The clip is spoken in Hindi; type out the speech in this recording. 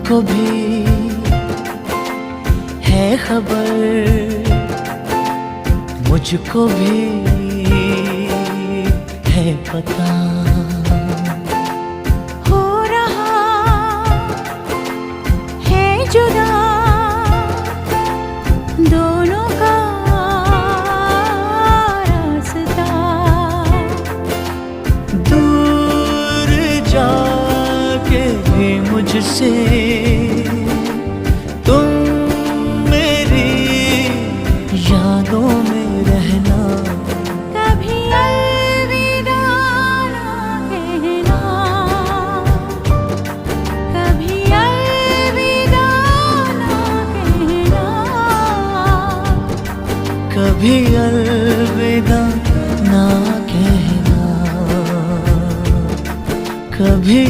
तुमको भी है खबर, मुझको भी है पता। हो रहा है जुदा दोनों का रास्ता, दूर जाके भी मुझसे तुम मेरी यादों में रहना। कभी अलविदा ना कहना, कभी अलविदा ना कहना, कभी अलविदा ना कहना, कभी